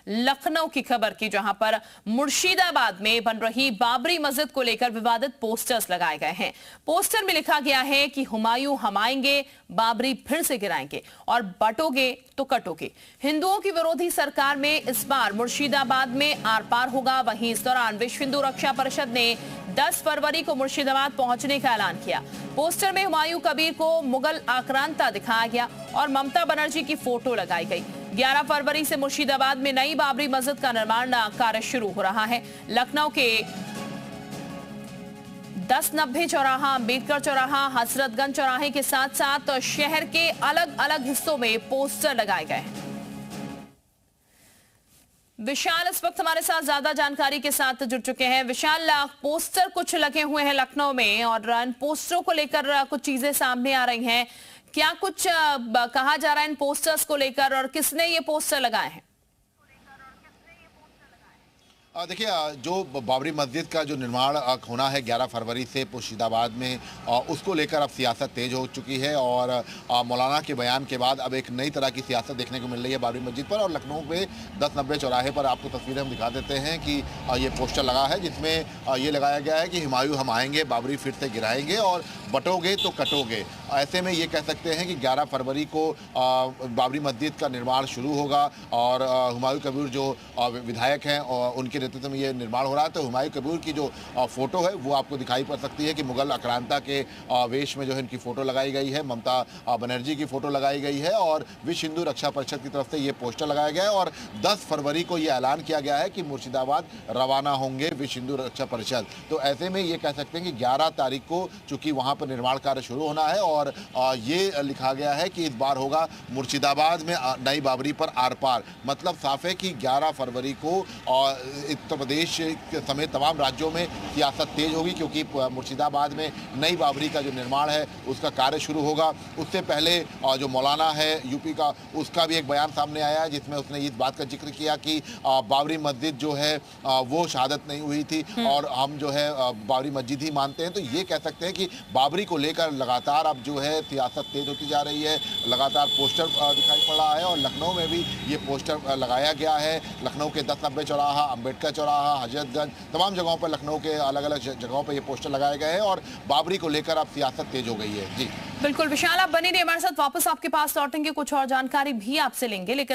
लखनऊ की खबर की, जहां पर मुर्शिदाबाद में बन रही बाबरी मस्जिद को लेकर विवादित पोस्टर्स लगाए गए हैं। पोस्टर में लिखा गया है कि हुमायूं हम आएंगे, बाबरी फिर से गिराएंगे और बटोगे तो कटोगे। हिंदुओं की विरोधी सरकार में इस बार मुर्शिदाबाद में आर पार होगा। वहीं इस दौरान विश्व हिंदू रक्षा परिषद ने 10 फरवरी को मुर्शिदाबाद पहुंचने का ऐलान किया। पोस्टर में हुमायूं कबीर को मुगल आक्रांता दिखाया गया और ममता बनर्जी की फोटो लगाई गई। 11 फरवरी से मुर्शिदाबाद में नई बाबरी मस्जिद का निर्माण कार्य शुरू हो रहा है। लखनऊ के 1090 चौराहा, अंबेडकर चौराहा, हजरतगंज चौराहे के साथ साथ शहर के अलग अलग हिस्सों में पोस्टर लगाए गए हैं। विशाल इस वक्त हमारे साथ ज्यादा जानकारी के साथ जुड़ चुके हैं। विशाल, पोस्टर कुछ लगे हुए हैं लखनऊ में और इन पोस्टरों को लेकर कुछ चीजें सामने आ रही हैं। क्या कुछ कहा जा रहा है इन पोस्टर्स को लेकर और किसने ये पोस्टर लगाए हैं? देखिए, जो बाबरी मस्जिद का जो निर्माण होना है 11 फरवरी से मुर्शिदाबाद में, उसको लेकर अब सियासत तेज हो चुकी है और मौलाना के बयान के बाद अब एक नई तरह की सियासत देखने को मिल रही है बाबरी मस्जिद पर। और लखनऊ में 1090 चौराहे पर आपको तस्वीरें हम दिखा देते हैं कि ये पोस्टर लगा है जिसमें ये लगाया गया है कि हुमायूं हम आएंगे, बाबरी फिर से गिराएंगे और बटोगे तो कटोगे। ऐसे में ये कह सकते हैं कि 11 फरवरी को बाबरी मस्जिद का निर्माण शुरू होगा और हुमायूं कबीर जो विधायक हैं उनके नेतृत्व में ये निर्माण हो रहा है। तो हुमायूं कबीर की जो फोटो है वो आपको दिखाई पड़ सकती है कि मुगल आक्रांता के वेश में जो है इनकी फोटो लगाई गई है, ममता बनर्जी की फोटो लगाई गई है और विश्व हिंदू रक्षा परिषद की तरफ से ये पोस्टर लगाया गया है। और 10 फरवरी को ये ऐलान किया गया है कि मुर्शिदाबाद रवाना होंगे विश्व हिंदू रक्षा परिषद। तो ऐसे में ये कह सकते हैं कि 11 तारीख को चूंकि वहाँ पर निर्माण कार्य शुरू होना है और ये लिखा गया है कि इस बार होगा मुर्शिदाबाद में नई बाबरी पर आर पार। मतलब साफ है कि 11 फरवरी को उत्तर प्रदेश समेत तमाम राज्यों में सियासत तेज होगी, क्योंकि मुर्शिदाबाद में नई बाबरी का जो निर्माण है उसका कार्य शुरू होगा। उससे पहले जो मौलाना है यूपी का, उसका भी एक बयान सामने आया है जिसमें उसने इस बात का जिक्र किया कि बाबरी मस्जिद जो है वो शहादत नहीं हुई थी और हम जो है बाबरी मस्जिद ही मानते हैं। तो ये कह सकते हैं कि बाबरी को लेकर लगातार अब जो है सियासत तेज होती जा रही है। लगातार पोस्टर दिखाई पड़ रहा है और लखनऊ में भी ये पोस्टर लगाया गया है। लखनऊ के 1090 चौराहा, अंबेडकर चौराहा, हजरतगंज, तमाम जगहों पर लखनऊ के अलग अलग जगहों पर ये पोस्टर लगाए गए हैं और बाबरी को लेकर अब सियासत तेज हो गई है। जी बिल्कुल विशाल, आप बने रहिए हमारे साथ, वापस आपके पास लौटेंगे, कुछ और जानकारी भी आपसे लेंगे। लेकिन